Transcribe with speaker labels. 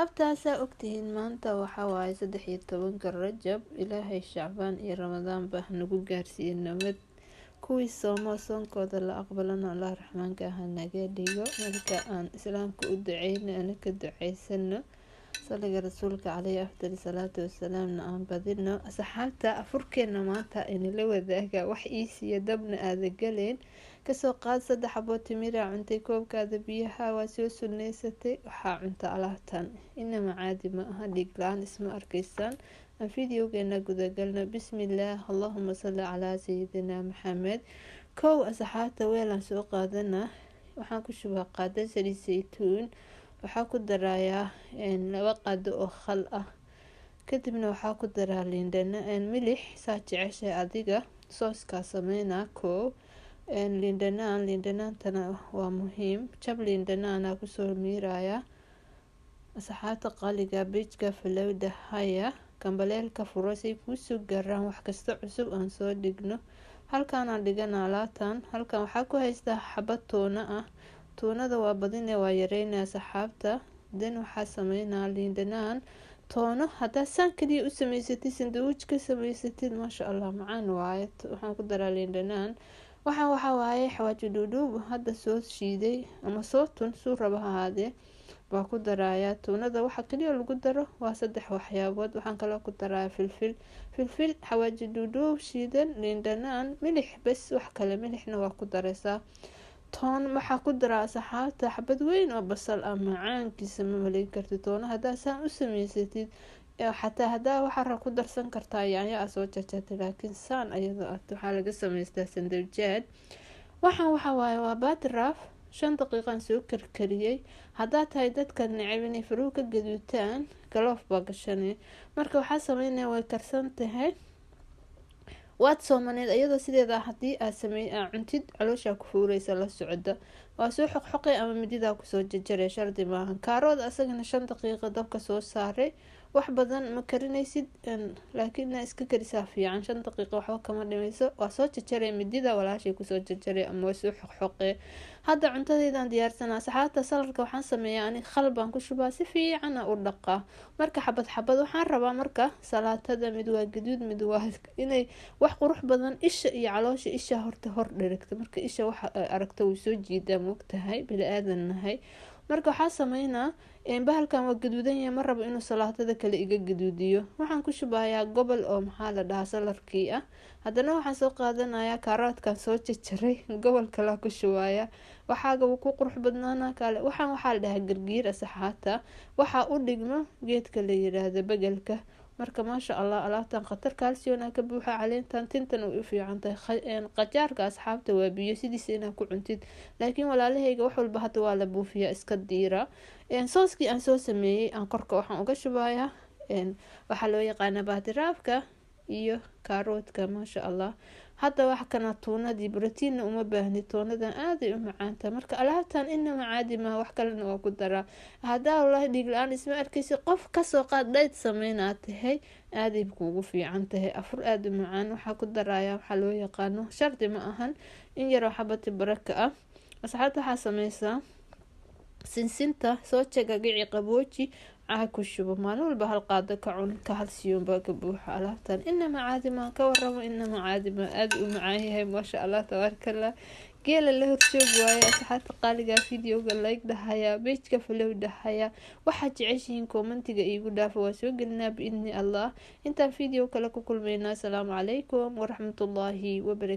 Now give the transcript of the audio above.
Speaker 1: asxaabtaasaa ogtihiin maanta waxaa waaye 13 Rajab. Ilaahay Shacbaan iyo Ramadaan baa nagu gaarsiiyey nabad. kuwii soonkooda la aqbalana Allah raxmaanka ah naga dhigo. marka aan islaamka u duceyno ana ka duceysano saliga rasuulka calayhi afdal salaatu wasalaamna aan badino. asxaabta afurkeena maanta inala wadaaga wax iisiya dabna aada galeen. kasoo qaad 3 xabo timira cuntay koobkaada biyaha waa soo suneysatay waxaa cunta alaabtan inama caadi ma aha dhiig la-aan isma arkaysaan. aan fideogeena gudagalno. bismillaah allahuma salli calaa sayidina maxamed. kow asxaabta weelaan soo qaadana waxaan ku shubaa qaada saliid saytuun. waxaa ku darayaa 2 qaado oo khal ah. kadibna waxaa ku daraa liindhana milix saa jeceshay adiga. sooskaa sameynaa kow liindhanaantana waa muhiim. jab liindhanaana kusoo miiraya. asxaabta qaaliga bijka falowda haya kambaleelka furo say kuusoo gaaraan wax kasta cusub aan soo dhigno. halkaanaan dhigana alaatan. halkan waxaa ku haystaa xabad tuuna ah. tuunada waa badine waa yareynaa asxaabta. dan waxaa sameynaa liindhanaan toono haddaa saan kaliya u samaysatid sandawiij ka samaysatid maasha allah macaan waaye. waxaan ku daraa liindhanaan. waxaa waaye xawaaji dhuudhuub hadda soo shiiday ama soo tun suu raba ahaadee waa ku darayaa. tuunada waxa kaliya lagu daro waa 3 waxyaabood. waxaan kaloo ku darayaa filfil xawaaji dhuudhuub shiidan liindhanaan milix bas wax kale milixna waa ku daraysaa. toon waxaa ku daraa asxaabta xabad weyn oo basal ah macaankiisa ma maleyn kartid. toona haddaa saan u samaysatid xataa haddaa waxaa ku darsan kartaa yaanyo aa soo jarjartay laakiin saan ayadoo waxaa laga samaystaa sandawijaad. waxaa waaye waa baadraaf 5 daqiiqaan soo karkariyey. haddaa tahay dadka necab inay faruhu ka gaduutaan galoof baa gashanay. marka waxaa sameynaya way karsan tahay waad soomaneed iyadoo sideeda haddii aad cuntid calooshaa ku fuureysa la socda. waa soo xoqxoqay ama mididaa kusoo jajaray shardi maahan. kaarood asagana 5 daqiiqo dabka soo saaray. wax badan ma karinaysid laakiin iska karisaa fiican. 5 daqiiqo waxba kama dhimayso. waa soo jajaray midida walaashay kusoo jajaray ama waa soo xoqxoqay. hadda cuntadeydaan diyaarsanaa. asxaabta salarka waxaan sameeyaa ani khal baan ku shubaa si fiican u dhaqaa. marka xabad waxaan rabaa marka salaatada mid waa gaduud mid waa inay wax qurux badan isha iyo caloosha isha horta hor dheragta. marka isha wax aragto way soo jiidaa moogtahay bili aadan nahay. marka waxaa sameynaa bahalkan waa gaduudan yahay ma rabo inuu salaatada kale iga gaduudiyo. waxaan ku shubayaa gobol oo maxaa la dhahaa salarkii ah. haddana waxaan soo qaadanayaa kaaroodkan soo jajaray gobol kala ku shubaya. waxaaga ku qurux badnaana kale. waxaa la dhahaa gargiir asxaabta. waxaa u dhigmo geedka la yiraahdo bagalka. marka maasha allah alaabtan khatar kalsiyon ka buuxa. caleentan tintan u fiican tahay. qajaarka asxaabta waa biyo sidiisa inaad ku cuntid laakiin walaalahayga wax walba hadda waa la buufiyaa iska diira. sooskii aan soo sameeyey aan korka waxaan uga shubayaa waxaa loo yaqaana baatiraafka iyo kaaroodka maasha allah. hadda wax kana tuunadii brotiinna uma baahni. tuunadan aaday u macaanta. marka alaabtan inama caadi maaha wax kalena waa ku daraa. haddaa wallaahi dhiig la-aan isma arkaysi qof kasoo qaad dhayd sameynaad tahay aaday kuugu fiican tahay. afur aada u macaan. waxaa ku daraya waxaa loo yaqaano shardi ma ahan in yaroo xabati baraka ah. asxaabta waxaa sameysaa sinsinta soo jagagici qabooji ku shubo maalin walba hal qaado ka cun ka halsiyoon baa ka buuxa. alaabtan inama caadi maa ka waramo inama caadi maa aada u macaan yahay maasha allah tabaarakallah. geela la horjoog waaye asxaabta qaaliga. fideoga like dhahaya pageka follow dhahaya. waxaad jeceshihiin kommentiga iigu dhaafa waa soo gelinaa biidni allah. intaan video kale ku kulmayna. asalaamu calaykum waraxmatullaahi wabarakatu.